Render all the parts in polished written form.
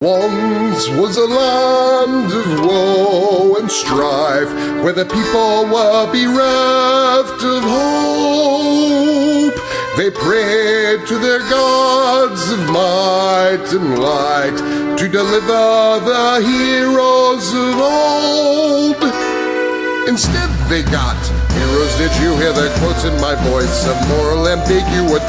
Once was a land of woe and strife, where the people were bereft of hope. They prayed to their gods of might and light to deliver the heroes of old. Instead they got heroes. Did you hear the quotes in my voice of moral ambiguity?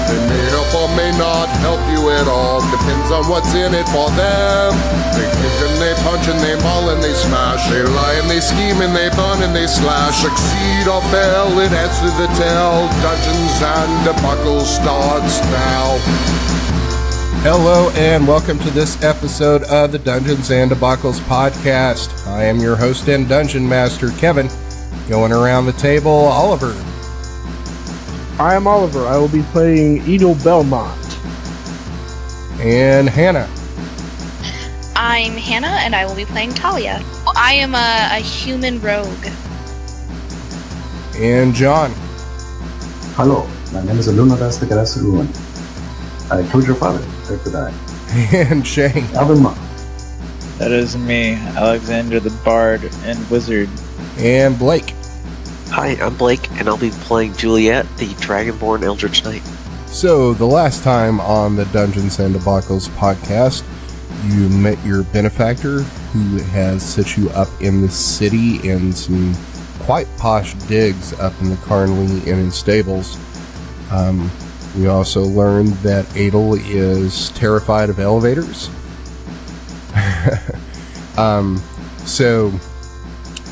They may help or may not help you at all. Depends on what's in it for them. They kick and they punch and they maul and they smash. They lie and they scheme and they burn and they slash. Succeed or fail, it adds to the tale. Dungeons and Debacle starts now. Hello and welcome to this episode of the Dungeons and Debacles podcast. I am your host and dungeon master, Kevin. Going around the table, Oliver. I am Oliver. I will be playing Edel Belmont. And Hannah. I'm Hannah, and I will be playing Talia. I am a human rogue. And John. Hello, my name is Alunodas the Garrasderuin. I killed your father, after that. And Shane. Elven monk. That is me, Alexander the Bard and Wizard. And Blake. Hi, I'm Blake, and I'll be playing Juliet, the Dragonborn eldritch knight. So, the last time on the Dungeons and Debacles podcast, you met your benefactor, who has set you up in the city in some quite posh digs up in the Carnley Inn and Stables. We also learned that Edel is terrified of elevators. So,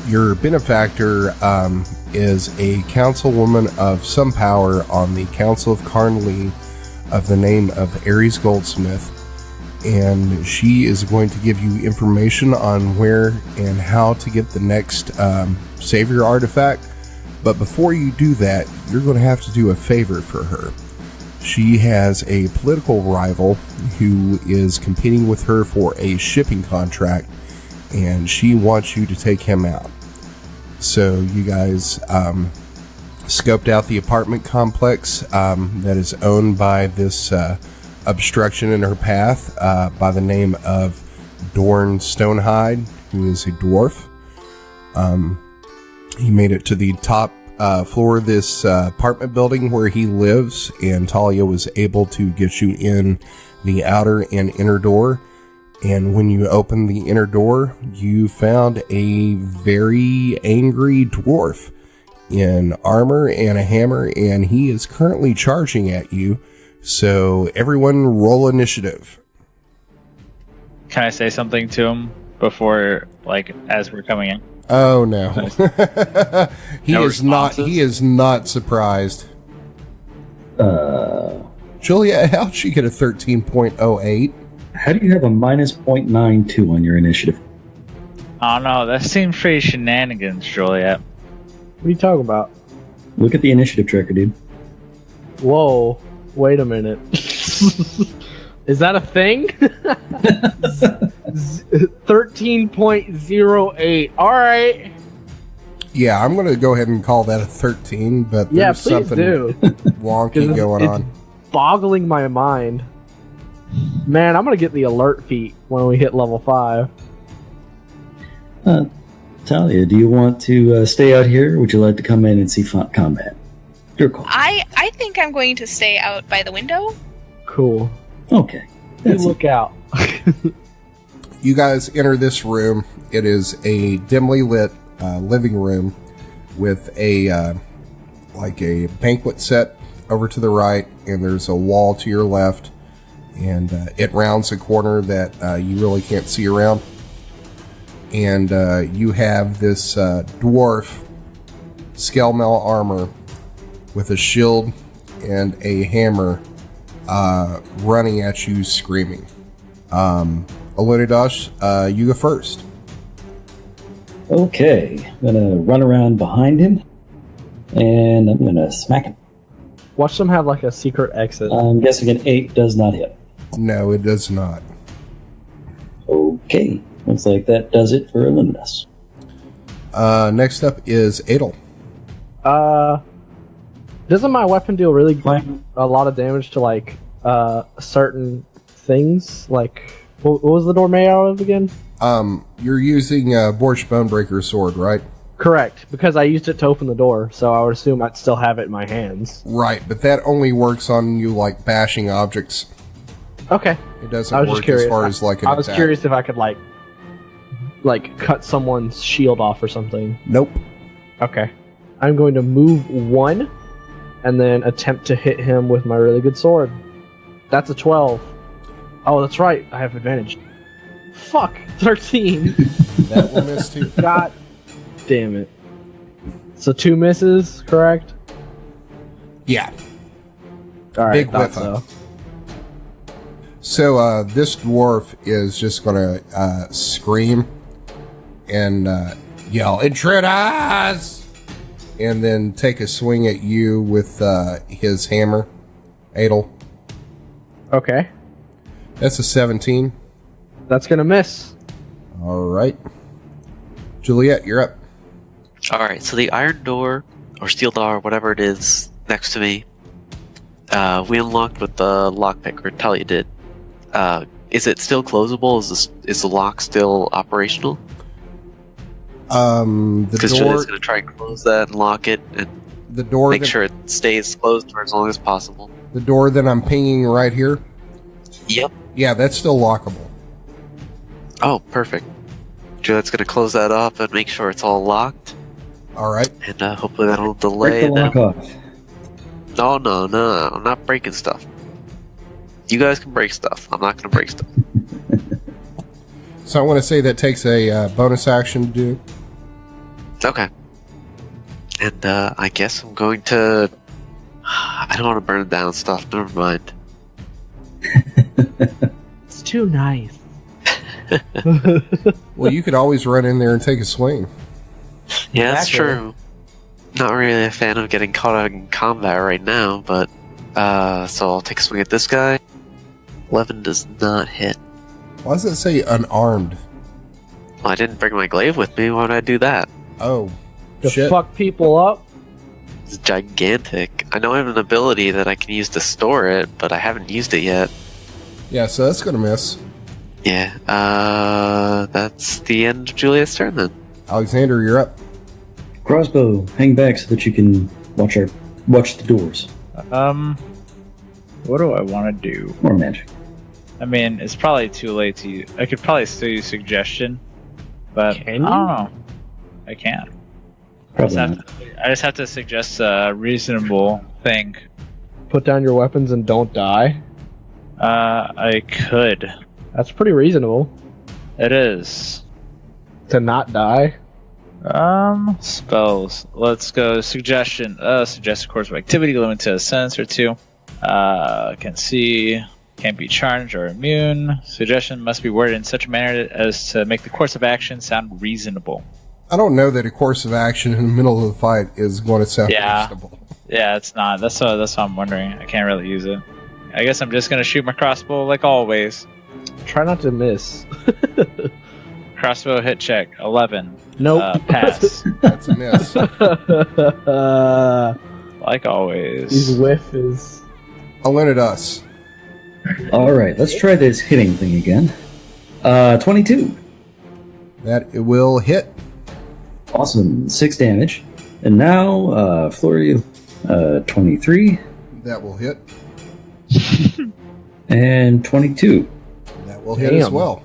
your benefactor is a councilwoman of some power on the Council of Carnley of the name of Ares Goldsmith, and she is going to give you information on where and how to get the next savior artifact. But before you do that, you're going to have to do a favor for her. She has a political rival who is competing with her for a shipping contract, and she wants you to take him out. So you guys scoped out the apartment complex that is owned by this obstruction in her path by the name of Dorne Stonehide, who is a dwarf. He made it to the top floor of this apartment building where he lives, and Talia was able to get you in the outer and inner door. And when you opened the inner door, you found a very angry dwarf in armor and a hammer, and he is currently charging at you. So everyone roll initiative. Can I say something to him before, as we're coming in? Oh no. He is not surprised. Juliet, how'd she get a 13.08? How do you have a minus 0.92 on your initiative? Oh no, that seems pretty shenanigans, Juliet. What are you talking about? Look at the initiative tracker, dude. Whoa, wait a minute. Is that a thing? 13.08. Alright. Yeah, I'm going to go ahead and call that a 13, but yeah, there's something wonky going on. Boggling my mind. Man, I'm going to get the alert feat when we hit level 5. Talia, do you want to stay out here, or would you like to come in and see combat? Your call. I think I'm going to stay out by the window. Cool. Okay. You look out. You guys enter this room. It is a dimly lit living room with a banquet set over to the right, and there's a wall to your left, and it rounds a corner that you really can't see around. And you have this dwarf scale mail armor with a shield and a hammer running at you screaming. Alunodas, you go first. Okay, I'm gonna run around behind him, and I'm gonna smack him. Watch them have a secret exit. I'm guessing an 8 does not hit. No, it does not. Okay, looks like that does it for Alunodas. Next up is Edel. Doesn't my weapon deal really a lot of damage to certain things? What was the door made out of again? You're using a Borscht Bonebreaker sword, right? Correct, because I used it to open the door, so I would assume I'd still have it in my hands. Right, but that only works on you, like, bashing objects. Okay. It doesn't work as far as, like, an I was attack. curious if I could, like, cut someone's shield off or something. Nope. Okay. I'm going to move 1, and then attempt to hit him with my really good sword. That's a 12. Oh, that's right. I have advantage. Fuck. 13. That will miss too. God damn it. So 2 misses, correct? Yeah. Alright, Big thought whiff so. up. So, this dwarf is just gonna scream and yell, "Intruders!" and then take a swing at you with his hammer, Edel. Okay. That's a 17. That's gonna miss. Alright. Juliet, you're up. Alright, so the iron door, or steel door, whatever it is, next to me, we unlocked with the lockpicker Talia did. Is it still closable? Is the lock still operational? The Because door, Juliet's going to try and close that and lock it and the door, make that, sure it stays closed for as long as possible. the door that I'm pinging right here. Yep. Yeah, that's still lockable. Oh, perfect. Juliet's going to close that up and make sure it's all locked. All right. And hopefully that'll Break delay the lock them. off. No, I'm not breaking stuff. You guys can break stuff. I'm not going to break stuff. So I want to say that takes a bonus action to do. Okay. And I guess I'm going to... I don't want to burn down stuff. Never mind. It's too nice. Well, you could always run in there and take a swing. Yeah, that's Exactly. true. Not really a fan of getting caught out in combat right now, but... so I'll take a swing at this guy. 11 does not hit. Why does it say unarmed? Well, I didn't bring my glaive with me. Why would I do that? Oh, To shit. fuck people up? It's gigantic. I know I have an ability that I can use to store it, but I haven't used it yet. Yeah, so that's going to miss. Yeah, that's the end of Juliet's turn then. Alexander, you're up. Crossbow, hang back so that you can watch the doors. What do I want to do? More magic. I mean, it's probably too late to use. I could probably still use suggestion, but Can I you? don't know. I can't. Probably not. I just have to suggest a reasonable thing. Put down your weapons and don't die? I could. That's pretty reasonable. It is. To not die? Spells. Let's go. Suggestion. Suggest a course of activity limited to a sentence or 2. Can see. Can't be charged or immune. Suggestion must be worded in such a manner as to make the course of action sound reasonable. I don't know that a course of action in the middle of the fight is going to sound Yeah. reasonable. Yeah, it's not. That's what I'm wondering. I can't really use it. I guess I'm just gonna shoot my crossbow like always. Try not to miss. Crossbow hit check 11. Nope. Pass That's a miss. like always. His whiff is... Alunodas. Alright, let's try this hitting thing again. 22. That it will hit. Awesome. 6 damage. And now, flurry of 23 That will hit. and 22. That will hit as Damn. well.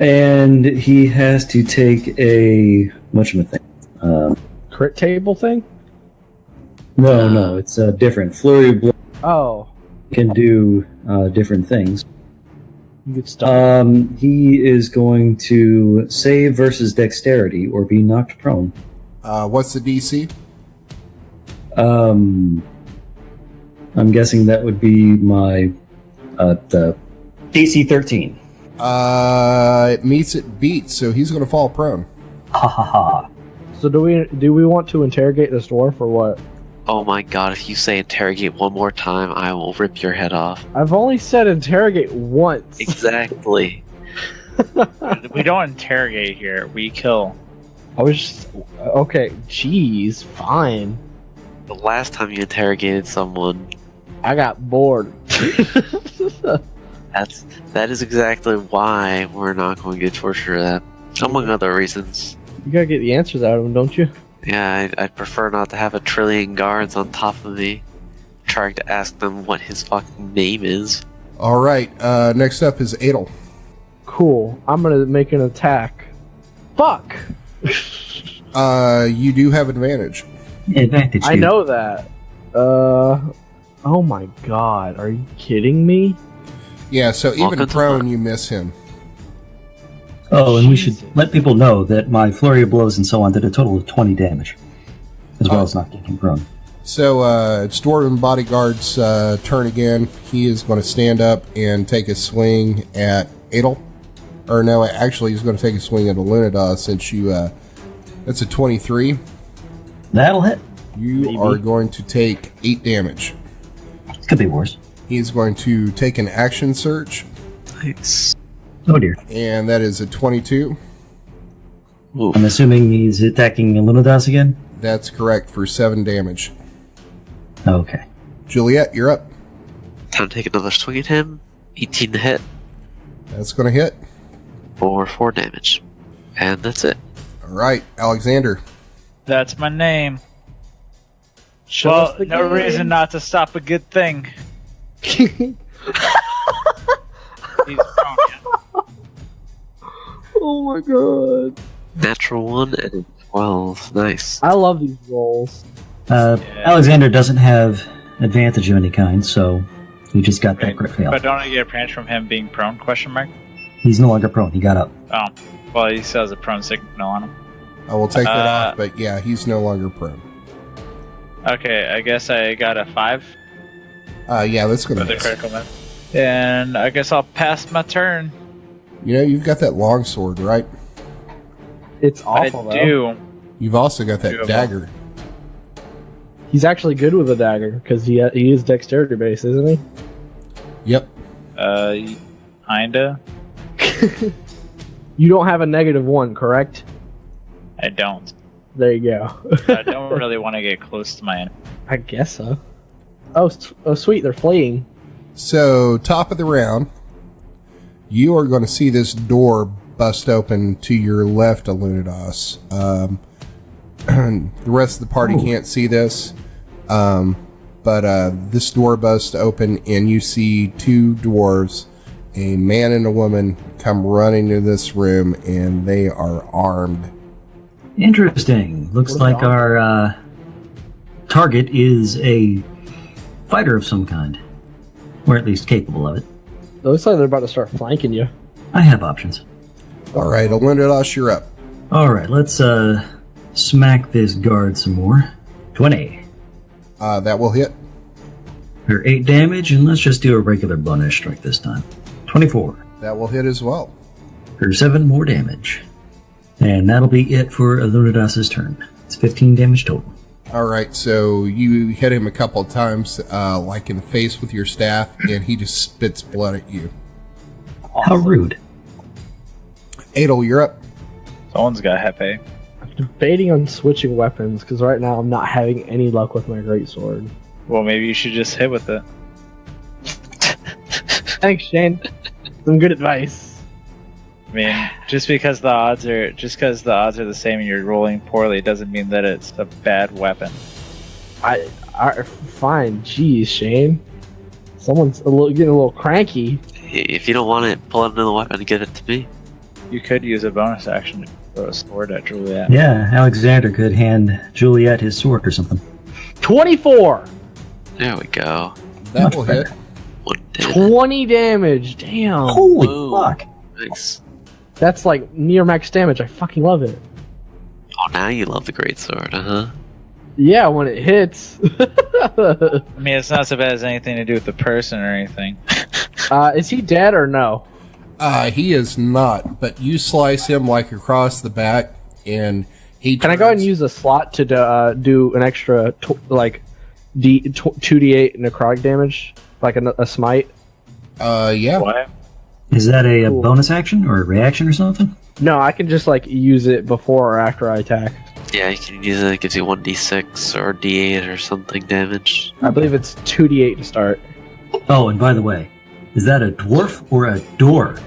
And he has to take a thing. Crit table thing? No, it's different. Flurry of blow Oh. can do different things. You get stuck. He is going to save versus dexterity or be knocked prone. What's the DC? I'm guessing that would be my the DC 13. It meets it beats, so he's going to fall prone. Ha ha ha. So do we want to interrogate this dwarf or what? Oh my god, if you say interrogate one more time, I will rip your head off. I've only said interrogate once. Exactly. We don't interrogate here. We kill. I was just... Okay, jeez, fine. The last time you interrogated someone, I got bored. That is exactly why we're not going to torture them, among other reasons. You gotta get the answers out of them, don't you? Yeah, I'd prefer not to have a trillion guards on top of me, trying to ask them what his fucking name is. All right. Next up is Edel. Cool. I'm gonna make an attack. Fuck! You do have advantage. Advantage. I know that. Oh my god, are you kidding me? Yeah, so even Welcome to prone, the- you miss him. Oh, and we should let people know that my flurry of blows and so on did a total of 20 damage, as well as knocking him prone. So it's Dwarven Bodyguard's turn again. He is going to stand up and take a swing at Edel. Or no, actually, he's going to take a swing at Alunodas since you... that's a 23. That'll hit. You are going to take 8 damage. Could be worse. He's going to take an action search, Nice. Oh dear. and that is a 22. Ooh. I'm assuming he's attacking Alunodas again? That's correct for 7 damage. Okay. Juliet, you're up. Time to take another swing at him. 18 to hit That's going to hit. for 4 damage. And that's it. All right, Alexander. That's my name. Show Well, us the no game. reason not to stop a good thing. He's prone yet. Oh my god. Natural 1 and 12. Nice. I love these rolls. Alexander doesn't have advantage of any kind, so he just got that crit fail. But don't I get advantage from him being prone? Question mark. He's no longer prone. He got up. Oh, well, he still has a prone signal on him. I will take that off, but yeah, he's no longer prone. Okay, I guess I got a 5 Yeah, that's going for to the miss. critical miss. And I guess I'll pass my turn. You know, you've got that longsword, right? It's awful, I though. do. You've also got that Beautiful. dagger. He's actually good with a dagger, because he is dexterity based, isn't he? Yep. Kinda. You don't have a -1, correct? I don't. There you go. I don't really want to get close to my enemy. I guess so. Oh, sweet, they're fleeing. So, top of the round, you are going to see this door bust open to your left, Alunodas. The rest of the party can't see this, but this door busts open, and you see 2 dwarves, a man and a woman, come running into this room, and they are armed. Interesting. Looks What like about- our target is a fighter of some kind. Or at least capable of it. It looks like they're about to start flanking you. I have options. All right, Alunodas, you're up. Alright, let's smack this guard some more. 20. That will hit. For 8 damage, and let's just do a regular bonus strike this time. 24. That will hit as well. For 7 more damage. And that'll be it for Alunodas' turn. It's 15 damage total. All right, so you hit him a couple of times, like in the face with your staff, and he just spits blood at you. How rude. Edel, you're up. Someone's got Hepe. I'm debating on switching weapons, because right now I'm not having any luck with my greatsword. Well, maybe you should just hit with it. Thanks, Shane. Some good advice. I mean, just because the odds are the same and you're rolling poorly doesn't mean that it's a bad weapon. Fine. Jeez, Shane. Someone's getting a little cranky. If you don't want it, pull out another weapon and give it to me. You could use a bonus action to throw a sword at Juliet. Yeah, Alexander could hand Juliet his sword or something. 24! There we go. That Much will better. hit. 1 damage. 20 damage! Damn! Holy Whoa. fuck! Nice. That's like near max damage. I fucking love it. Oh, now you love the greatsword, huh? Yeah, when it hits. I mean, it's not so bad as anything to do with the person or anything. Is he dead or no? He is not, but you slice him like across the back, and he. Can I go ahead and use a slot to do an extra 2d8 necrotic damage, like a smite? Yeah. What? Is that a Cool. bonus action or a reaction or something? No, I can just like use it before or after I attack. Yeah, you can use it. It gives you 1d6 or d8 or something damage. I believe it's 2d8 to start. Oh, and by the way, Is that a dwarf or a dwarf?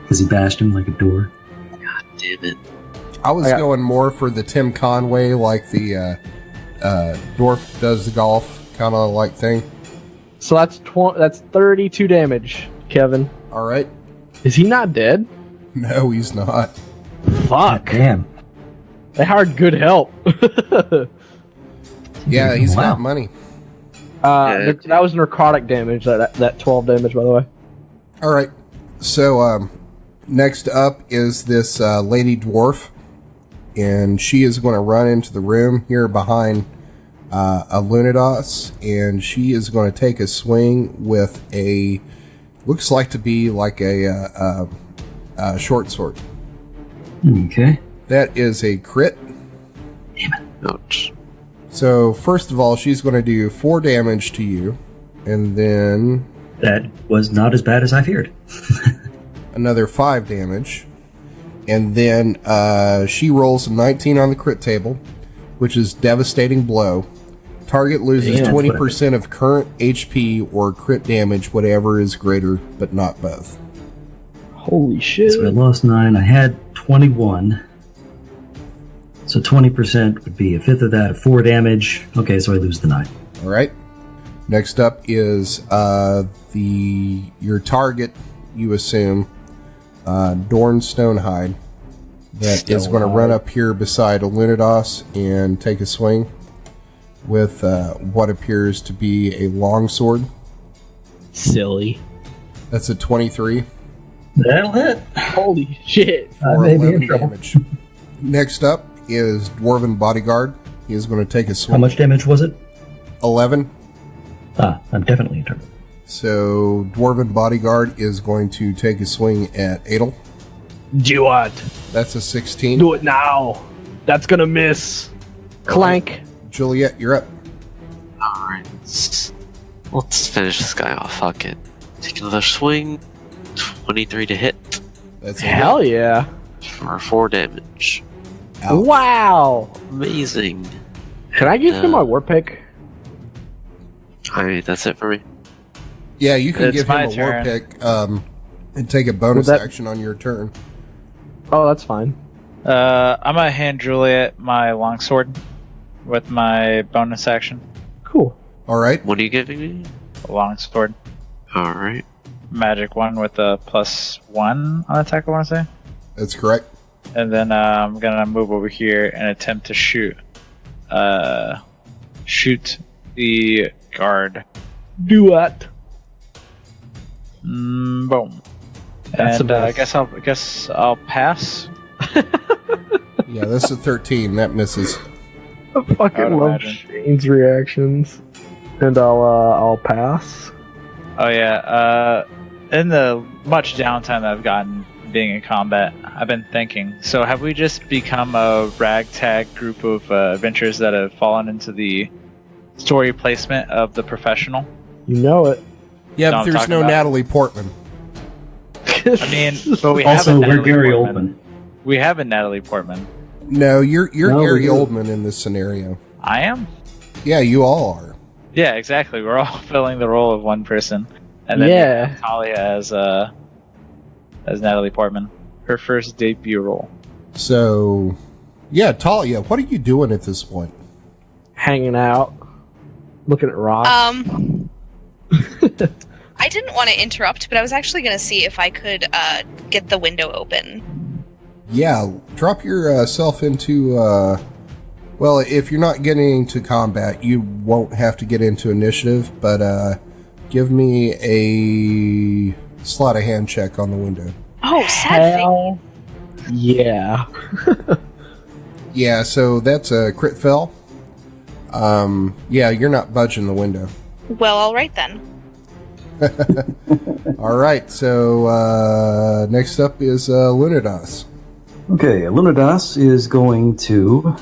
Because he bashed him like a door. God damn it. I was going more for the Tim Conway, like the dwarf does the golf kind of like thing. So that's 32 damage, Kevin. All right. Is he not dead? No, he's not. Fuck. Damn. They hired good help. Yeah, he's Wow. got money. That was necrotic damage, that 12 damage, by the way. All right. So next up is this lady dwarf, and she is going to run into the room here behind Alunodas, and she is going to take a swing with looks like to be like a short sword. Okay. That is a crit. Ouch. So first of all, she's going to do 4 damage to you, and then That was not as bad as I feared. another 5 damage. And then she rolls a 19 on the crit table, which is devastating blow. Target loses Yeah, 20% of current HP or crit damage, whatever is greater, but not both. Holy shit. So I lost 9. I had 21. So 20% would be a fifth of that, 4 damage. Okay, so I lose the 9. All right. Next up is your target, you assume, Dorne Stonehide, that is going to run up here beside Alunodas and take a swing with what appears to be a longsword. Silly. That's a 23 That'll hit. Holy shit. I for may be in 11 trouble. damage. Next up is Dwarven Bodyguard. He is going to take a swing. How much damage was it? 11. I'm definitely in trouble. So Dwarven Bodyguard is going to take a swing at Edel. Do it. That's a 16. Do it now. That's gonna miss. Clank. Juliet, you're up. Alright. Let's finish this guy off. Fuck it. Take another swing. 23 to hit. That's a Hell yeah. For 4 damage. Ouch. Wow. Amazing. Can I give him my war pick? Alright, that's it for me. Yeah, you can It's give him my a war turn. pick and take a bonus Would that- action on your turn. Oh, that's fine. I'm gonna hand Juliet my longsword with my bonus action. Cool. All right. What are you giving me? A longsword, Alright. magic one with a +1 on attack. I want to say, That's correct. and then I'm gonna move over here and attempt to shoot the guard. Do it. Boom. That's And a I miss. guess I'll pass. Yeah, that's a 13. That misses. I I would fucking love imagine. Shane's reactions. And I'll pass. Oh yeah. In the much downtime that I've gotten being in combat, I've been thinking. So have we just become a ragtag group of adventurers that have fallen into the story placement of the professional? You know it. Yeah, No, but I'm there's talking no about- Natalie Portman. I mean, but we have Also, a we're Natalie Gary Portman. Oldman. We have a Natalie Portman. No, you're No, Gary we do. Oldman in this scenario. I am. Yeah, you all are. Yeah, exactly. We're all filling the role of one person, and then we Yeah. have Talia as Natalie Portman, her first debut role. So, yeah, Talia, what are you doing at this point? Hanging out. Looking at rocks. I didn't want to interrupt, but I was actually going to see if I could get the window open. Yeah, drop yourself into. Well, if you're not getting into combat, you won't have to get into initiative. But give me a sleight of hand check on the window. Oh, sad thing. Hell yeah. Yeah, so that's a crit fail. Yeah, you're not budging the window. Well, all right then. All right, so next up is Alunodas. Okay, Alunodas is going to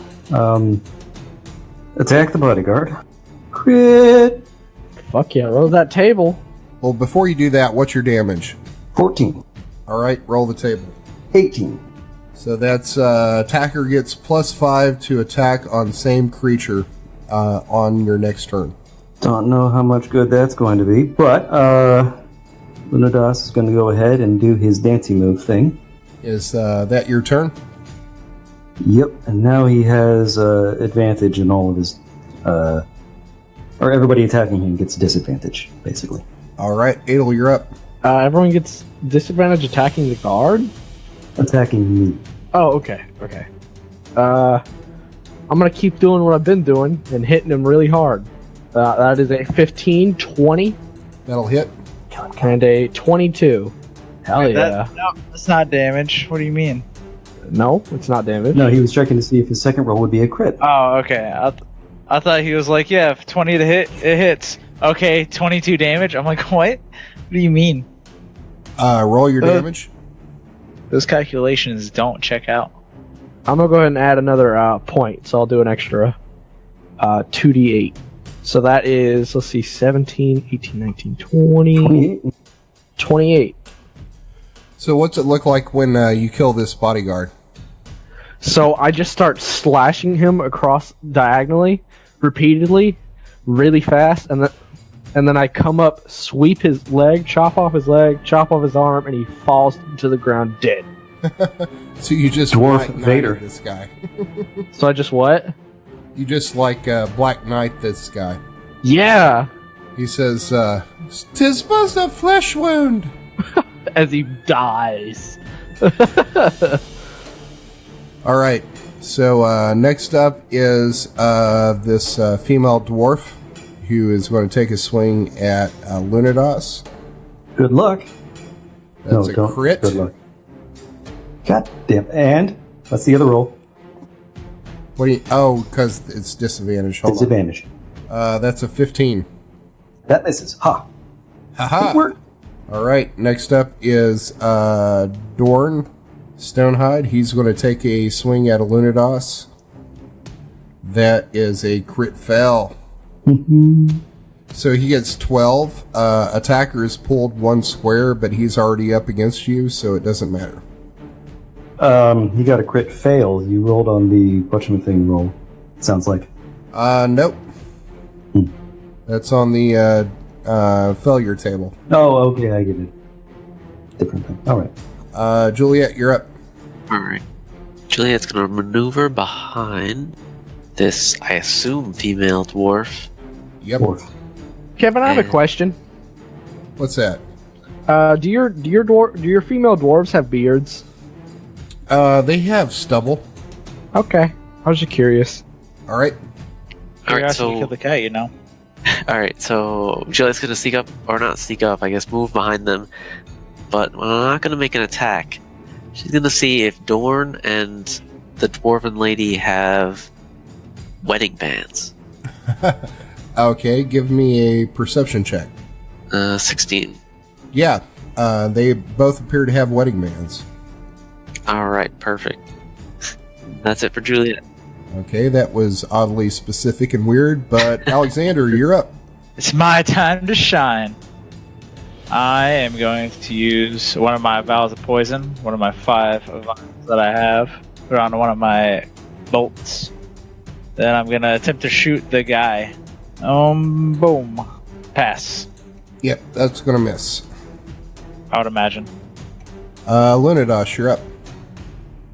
attack the bodyguard. Crit! Fuck yeah. Roll that table. Well, before you do that, what's your damage? 14. All right, roll the table. 18. So that's attacker gets +5 to attack on same creature on your next turn. Don't know how much good that's going to be, but Alunodas is going to go ahead and do his dancing move thing. Is that your turn? Yep, and now he has advantage in all of his... or everybody attacking him gets disadvantage, basically. All right, Edel, you're up. Everyone gets disadvantage attacking the guard? Attacking me. Oh, okay. I'm gonna keep doing what I've been doing and hitting him really hard. That is a 15, 20, That'll hit. and a 22. Hell yeah. No, that's not damage. What do you mean? No, it's not damage. No, he was checking to see if his second roll would be a crit. Oh, okay. I thought he was like, yeah, if 20 to hit, it hits. Okay, 22 damage. I'm like, what? What do you mean? Roll your damage. Those calculations don't check out. I'm gonna go ahead and add another point, so I'll do an extra 2d8. So that is, let's see, 17, 18, 19, 20, 28. 28. So what's it look like when you kill this bodyguard? So I just start slashing him across diagonally, repeatedly, really fast, and then I come up, sweep his leg, chop off his arm, and he falls to the ground dead. So you just Dwarf Black Knight Vader. this guy. So I just what? You just like Black Knight this guy. Yeah! He says, "'Tis but a flesh wound." As he dies. All right. So next up is this female dwarf who is going to take a swing at Alunodas. Good luck. That's a crit. Good luck. God damn. And what's the other roll? What do you? Oh, because it's disadvantage. Hold on. Disadvantage. That's a 15. That misses. Ha. Haha. Good work. All right. Next up is Dorne Stonehide. He's going to take a swing at Alunodas. That is a crit fail. So he gets 12. Attacker is pulled one square, but he's already up against you, so it doesn't matter. You got a crit fail. You rolled on the whatchamacallit roll. Sounds like. Nope. That's on the failure table. Oh, okay, I get it. Different thing. All right. Juliet, you're up. Alright. Juliet's gonna maneuver behind this, I assume, female dwarf. Yep. Dwarf. Kevin, I have a And- question. What's that? Do your female dwarves have beards? They have stubble. Okay. I was just curious. All right. Alright, Curiosity killed the cat, you know. Alright, so Juliet's gonna sneak up, or not sneak up, I guess move behind them. But we're not gonna make an attack. She's gonna see if Dorne and the dwarven lady have wedding bands. Okay, give me a perception check. 16. Yeah, they both appear to have wedding bands. Alright, perfect. That's it for Juliet. Okay, that was oddly specific and weird, but Alexander, you're up. It's my time to shine. I am going to use one of my vials of poison, one of my 5 vials that I have, put on one of my bolts. Then I'm going to attempt to shoot the guy. Boom. Pass, Yep, that's going to miss. I would imagine. Alunodas, you're up.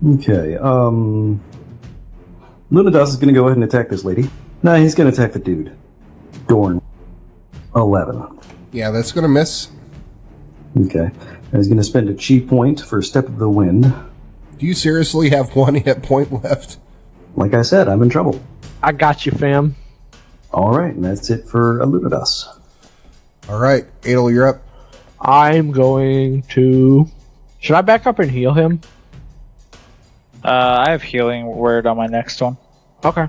Okay. Alunodas is going to go ahead and attack this lady. No, he's going to attack the dude. Dorne. 11. Yeah, that's going to miss. Okay. And he's going to spend a chi point for Step of the Wind. Do you seriously have one hit point left? Like I said, I'm in trouble. I got you, fam. All right, and that's it for Alunodas. All right, Edel, you're up. I'm going to... Should I back up and heal him? I have healing word on my next one. Okay.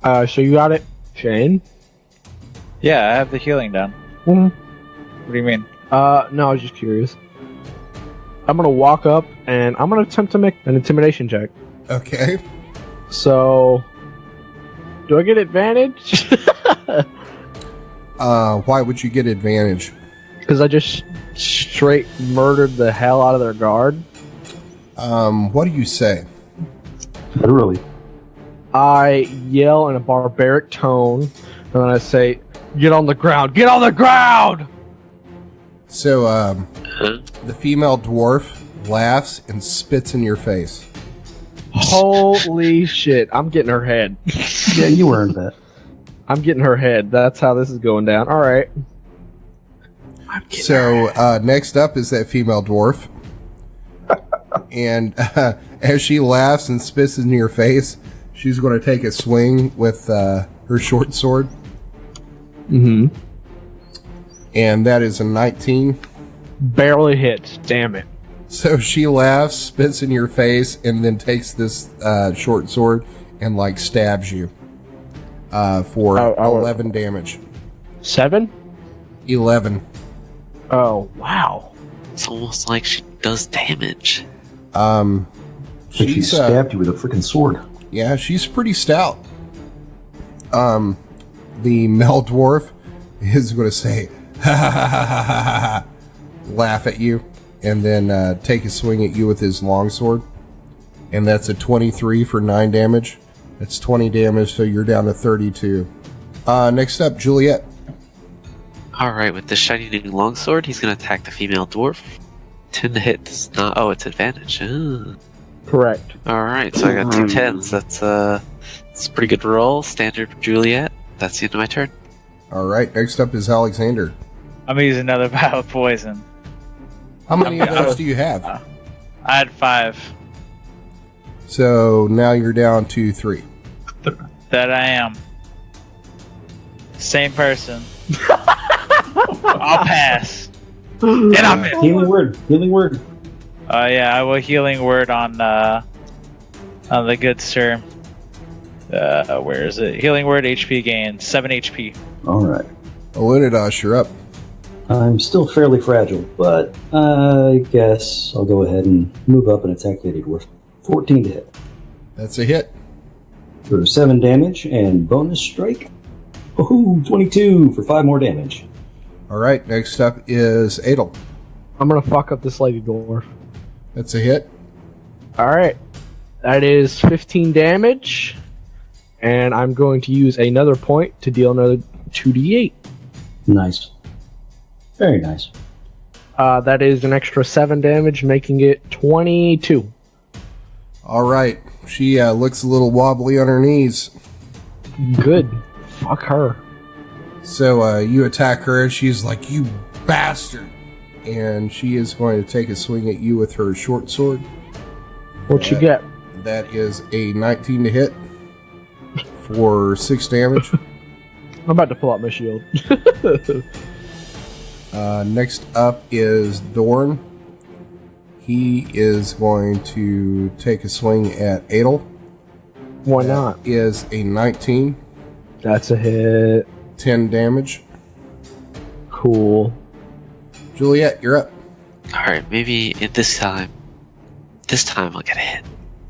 So you got it, Shane? Yeah, I have the healing down. Mm-hmm. What do you mean? No, I was just curious. I'm gonna walk up and I'm gonna attempt to make an intimidation check. Okay. So, do I get advantage? Why would you get advantage? Because I just straight murdered the hell out of their guard. What do you say? Literally. I yell in a barbaric tone, And I say, get on the ground! Get on the ground! So, the female dwarf laughs and spits in your face. Holy shit. I'm getting her head. Yeah, you earned that. I'm getting her head. That's how this is going down. Alright. So, next up is that female dwarf. And as she laughs and spits in your face, she's going to take a swing with her short sword. Mm-hmm. And that is a 19. Barely hit. Damn it. So she laughs, spits in your face, and then takes this short sword and, like, stabs you for 11 damage. 7? 11. Oh, wow. It's almost like she does damage. Like she stabbed you with a freaking sword. Yeah, she's pretty stout. The male dwarf is going to say, ha ha ha ha ha ha, laugh at you, and then take a swing at you with his longsword. And that's a 23 for 9 damage. That's 20 damage, so you're down to 32. Next up, Juliet. Alright, with the shiny new longsword, he's going to attack the female dwarf. 10 to hit does not. Oh, it's advantage. Correct. Alright, so I got 2 10s. That's a pretty good roll. Standard for Juliet. That's the end of my turn. Alright, next up is Alexander. I'm gonna use another bout of poison. How many of those do you have? I had 5. So now you're down to 3. That I am. Same person. I'll pass. And I'm in. Healing word. Healing word. Yeah, I will healing word on the good sir. Where is it? Healing word HP gain 7 HP. All right. Alunodas, you're up. I'm still fairly fragile, but I guess I'll go ahead and move up and attack Lady Dwarf. 14 to hit. That's a hit. For 7 damage and bonus strike. Ooh, 22 for 5 more damage. Alright, next up is Edel. I'm gonna fuck up this lady dwarf. That's a hit. Alright. That is 15 damage. And I'm going to use another point to deal another 2d8. Nice. Very nice. That is an extra 7 damage, making it 22. Alright, she looks a little wobbly on her knees. Good. Fuck her. So you attack her, and she's like, you bastard! And she is going to take a swing at you with her short sword. What you get? That is a 19 to hit for 6 damage. I'm about to pull out my shield. Next up is Dorne. He is going to take a swing at Edel. Why not? Is a 19. That's a hit. 10 damage. Cool. Juliet, you're up. Alright, maybe this time I'll get a hit.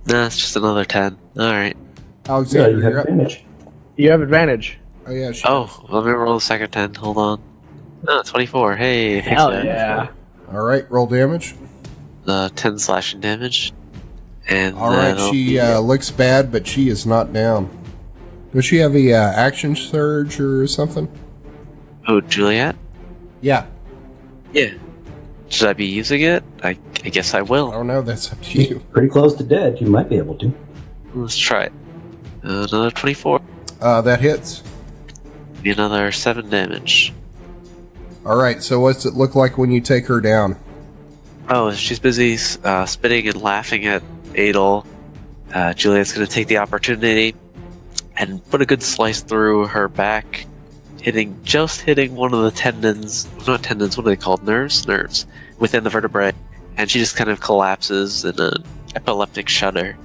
Nah, it's just another 10. Alright. Alexander, you have you're up. advantage. You have advantage. Oh, yeah, she Oh, does. let me roll the second 10. Hold on. No, 24. Hey, thanks, Hell man. yeah. All right, roll damage. 10 slashing damage. And All right, that'll she be- looks bad, but she is not down. Does she have a action surge or something? Oh, Juliet? Yeah. Yeah. Should I be using it? I guess I I will. don't know. That's up to you. Pretty close to dead. You might be able to. Let's try it. Another 24. That hits. Be another 7 damage. All right, so what's it look like when you take her down? Oh, she's busy spitting and laughing at Edel. Juliet's going to take the opportunity and put a good slice through her back, hitting one of the tendons. Not tendons, what are they called? Nerves, within the vertebrae. And she just kind of collapses in an epileptic shudder.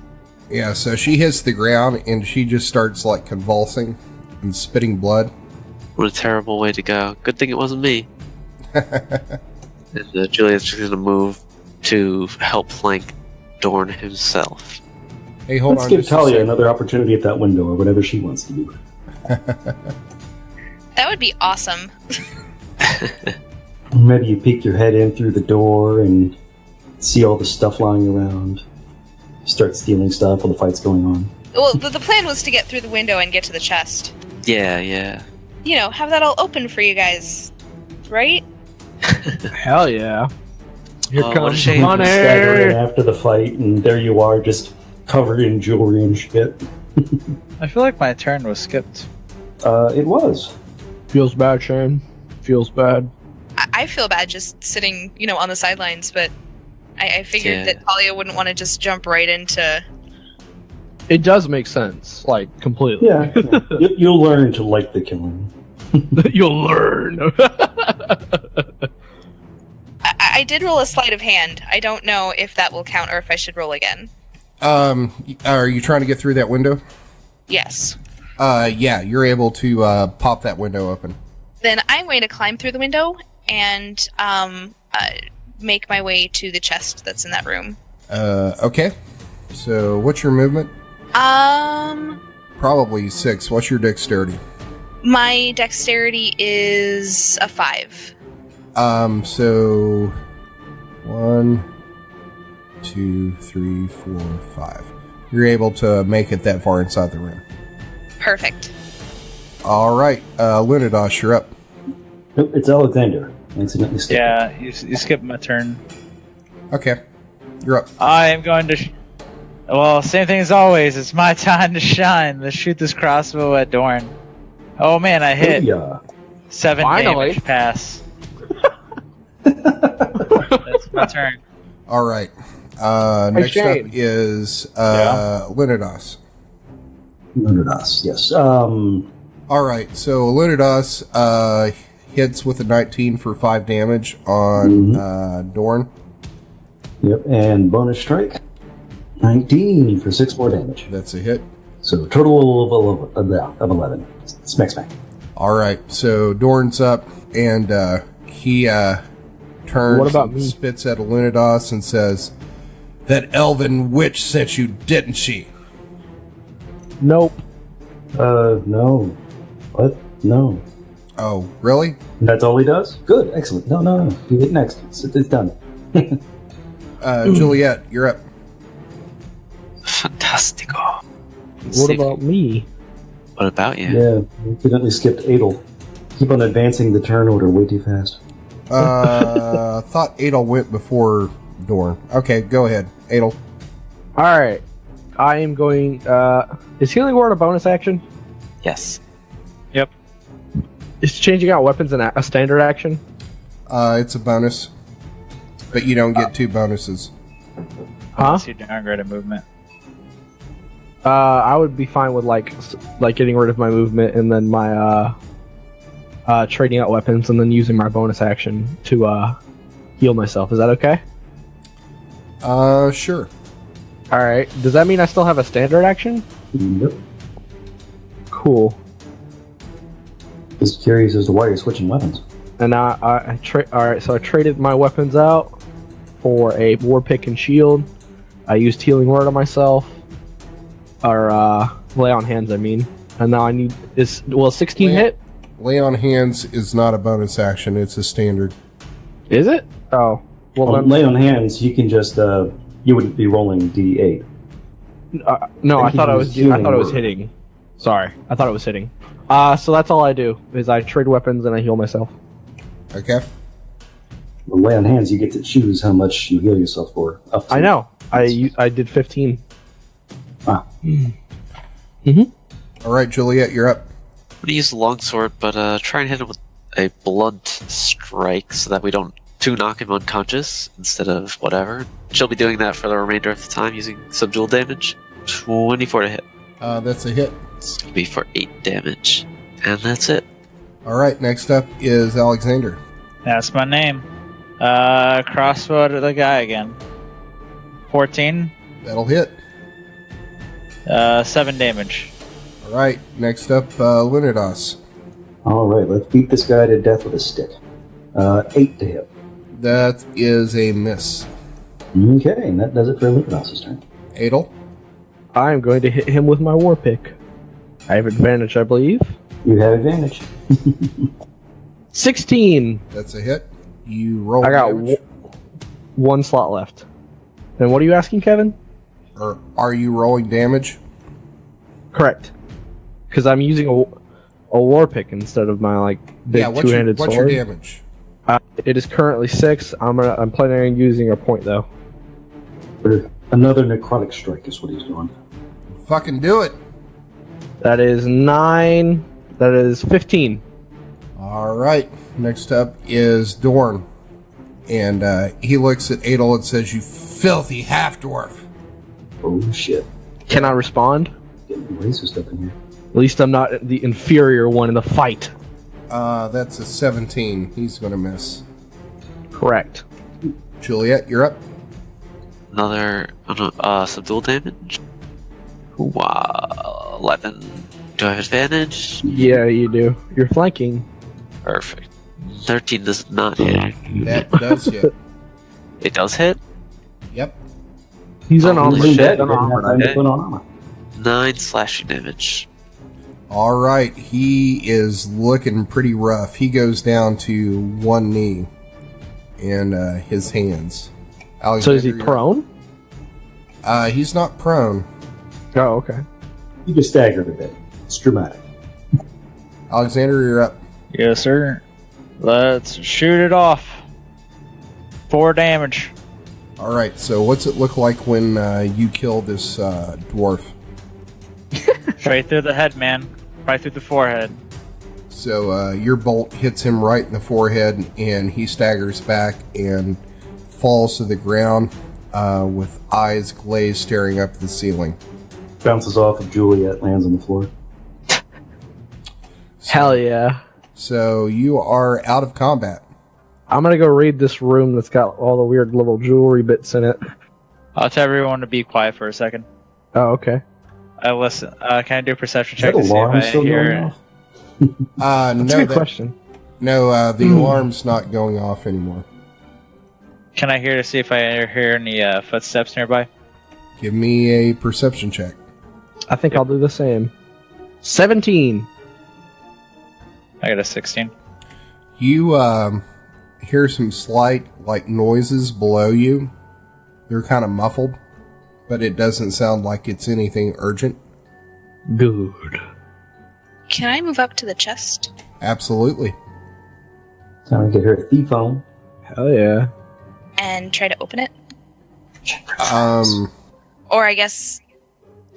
Yeah, so she hits the ground and she just starts like convulsing and spitting blood. What a terrible way to go. Good thing it wasn't me. And Juliet's just going to move to help flank Dorne himself. Hey, hold Let's on. give just a Talia sec. another opportunity at that window or whatever she wants to do. That would be awesome. Maybe you peek your head in through the door and see all the stuff lying around. Start stealing stuff while the fight's going on. Well, the plan was to get through the window and get to the chest. Yeah. have that all open for you guys, right? Hell yeah. Here Oh, what a comes shame. money. Stagger in after the fight, and there you are, just covered in jewelry and shit. I feel like my turn was skipped. It was. Feels bad, Shane. Feels bad. I feel bad just sitting, on the sidelines, but I figured Yeah. that Talia wouldn't want to just jump right into. It does make sense, like, completely. Yeah. You'll learn to like the killing. You'll learn. I did roll a sleight of hand. I don't know if that will count or if I should roll again. Are you trying to get through that window? Yes. Yeah, you're able to pop that window open. Then I'm going to climb through the window and make my way to the chest that's in that room. Okay. So, what's your movement? Probably 6. What's your dexterity? My dexterity is a 5. So 1, 2, 3, 4, 5. You're able to make it that far inside the room. Perfect. All right, Alunodas, you're up. Nope, it's Alexander. Accidentally skipped. Yeah, you skipped my turn. Okay, you're up. I am going to. Well, same thing as always. It's my time to shine. Let's shoot this crossbow at Dorne. Oh man, I hit. Yeah. 7 Finally. damage pass. That's my turn. All right. Next Shane. up is Yeah. Alunodas. Alunodas, yes. All right, so Alunodas hits with a 19 for 5 damage on Dorne. Yep, and bonus strike. 19 for 6 more damage. That's a hit. So total of 11. Smack, smack. All right, so Dorne's up, and he turns What about and me? spits at Alunodas and says, "That elven witch sent you, didn't she?" Nope. No. What? No. Oh, really? That's all he does? Good, excellent. No. You hit next. It's done. Juliet, you're up. Fantastico. What about me? What about you? Yeah, accidentally skipped Edel. Keep on advancing the turn order way too fast. Thought Edel went before Dorne. Okay, go ahead, Edel. Alright. I am going. Is Healing Word a bonus action? Yes. Yep. Is changing out weapons a standard action? It's a bonus, but you don't get 2 bonuses. Huh? Unless you downgrade a movement. I would be fine with like getting rid of my movement and then my trading out weapons and then using my bonus action to heal myself. Is that okay? Sure. All right. Does that mean I still have a standard action? Yep. Cool. Just curious as to why you're switching weapons. And all right. So I traded my weapons out for a war pick and shield. I used Healing Word on myself, or lay on hands. I mean, and now I need 16 hit. Lay on hands is not a bonus action; it's a standard. Is it? Oh, well On then. lay on hands, you can just you wouldn't be rolling D8. No, I And thought he I was was. I Healing thought it was Word. hitting. Sorry, I thought it was hitting. So that's all I do is I trade weapons and I heal myself. Okay. On lay on hands, you get to choose how much you heal yourself for. Up to. I know. I did 15. Ah. All right, Juliet, you're up. I'm gonna use the longsword, but try and hit him with a blunt strike so that we don't knock him unconscious instead of whatever. She'll be doing that for the remainder of the time using some dual damage. 24 to hit. That's a hit. It's gonna be for 8 damage. And that's it. All right, next up is Alexander. That's my name. Crossbow to the guy again. 14. That'll hit. 7 damage. All right, next up, Alunodas. All right, let's beat this guy to death with a stick. 8 to hit. That is a miss. Okay, and that does it for Alunodas' turn. Edel. I am going to hit him with my war pick. I have advantage, I believe. You have advantage. 16. That's a hit. You roll I got damage. one slot left. And what are you asking, Kevin? Or are you rolling damage? Correct. Because I'm using a war pick instead of my like big Yeah, two-handed what's sword. your damage? It is currently 6. I'm planning on using a point though. Another necrotic strike is what he's doing. Fucking do it. That is 9. That is 15. All right. Next up is Dorne. And he looks at Edel and says, "You filthy half-dwarf." Oh shit! Can I respond? Getting racist up in here. At least I'm not the inferior one in the fight. That's a 17. He's going to miss. Correct. Juliet, you're up. Another subdual damage. Wow, 11. Do I have advantage? Yeah, you do. You're flanking. Perfect. 13 does not hit. That does hit. It does hit? Yep. He's Holy unarmed. shit. Dead, Didn't have unarmed. time to put on armor. 9 slashing damage. All right. He is looking pretty rough. He goes down to one knee and his hands. So is he Alexander, prone? he's not prone. Oh, okay. You just staggered a bit. It's dramatic. Alexander, you're up. Yes, sir. Let's shoot it off. 4 damage. All right. So what's it look like when you kill this dwarf? Straight through the head, man. Right through the forehead. So your bolt hits him right in the forehead, and he staggers back and falls to the ground with eyes glazed, staring up at the ceiling. Bounces off of Juliet, lands on the floor. Hell yeah. So you are out of combat. I'm gonna go raid this room that's got all the weird little jewelry bits in it. I'll tell everyone to be quiet for a second. Oh, okay. Listen. Can I do a perception Is check that to see alarm if I still going hear? off? That's a good question. No, the alarm's not going off anymore. Can I hear to see if I hear any footsteps nearby? Give me a perception check. I think I'll do the same. 17. I got a 16. You hear some slight noises below you. They're kind of muffled, but it doesn't sound like it's anything urgent. Good. Can I move up to the chest? Absolutely. Time to get her a thief on. Hell yeah. And try to open it? Um, Or I guess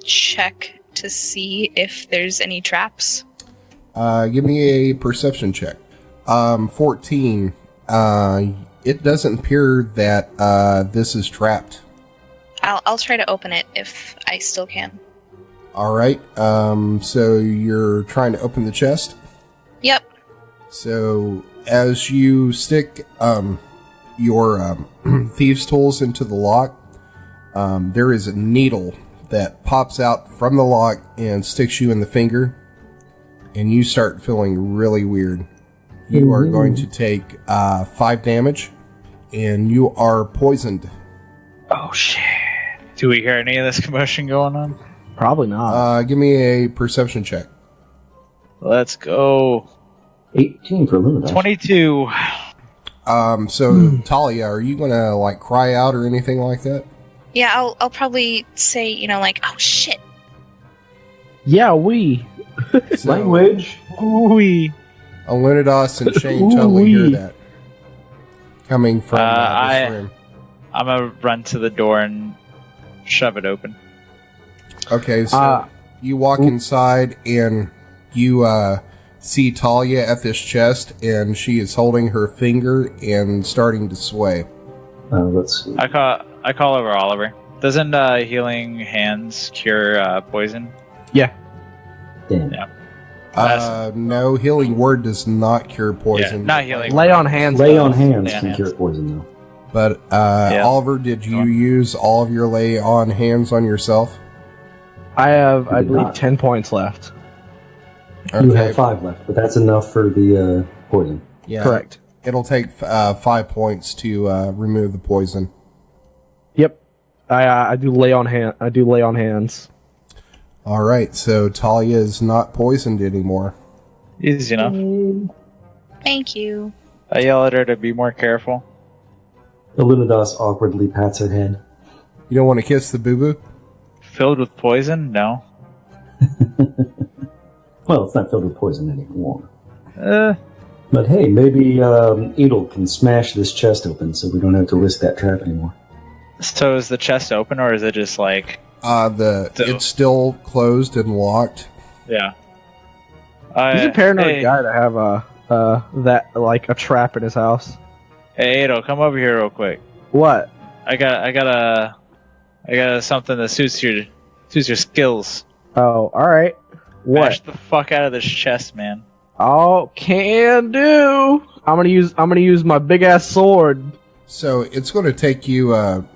check to see if there's any traps. give me a perception check. 14. It doesn't appear that this is trapped. I'll try to open it if I still can. All right. So you're trying to open the chest. Yep. So as you stick your thieves' tools into the lock, there is a needle that pops out from the lock and sticks you in the finger, and you start feeling really weird. You are going to take 5 damage, and you are poisoned. Oh, shit. Do we hear any of this commotion going on? Probably not. Give me a perception check. Let's go. 18 for Alunodas. 22. So Talia, are you gonna cry out or anything like that? Yeah, I'll probably say, oh shit. Yeah, we. So, Language. We. Alunodas and Shane totally hear that coming from this room. I'm gonna run to the door and shove it open. Okay, so you walk inside and you see Talia at this chest, and she is holding her finger and starting to sway. Let's see. I call over Oliver. Doesn't healing hands cure poison? Yeah. Damn. Yeah. No, healing word does not cure poison. Yeah, not healing. Lay on hands. Lay though. on hands Lay on can hands. cure poison, though. But Yeah. Oliver, did you use all of your lay on hands on yourself? I have, I did believe, not. 10 points left. You have 5 left, but that's enough for the poison. Yeah, Correct. It'll take 5 points to remove the poison. Yep. I do lay on hand. I do lay on hands. All right, so Talia is not poisoned anymore. Easy enough. Thank you. I yell at her to be more careful. Alunodas awkwardly pats her head. You don't want to kiss the boo-boo? Filled with poison? No. Well, it's not filled with poison anymore. Uh, But hey, maybe Edel can smash this chest open so we don't have to risk that trap anymore. so is the chest open, or is it just like... It's still closed and locked. Yeah. He's a paranoid guy to have a trap in his house. Hey, Edel, come over here real quick. What? I got something that suits your skills. Oh, all right. What? Smash the fuck out of this chest, man. Oh, can do. I'm gonna use my big ass sword. So it's going to take you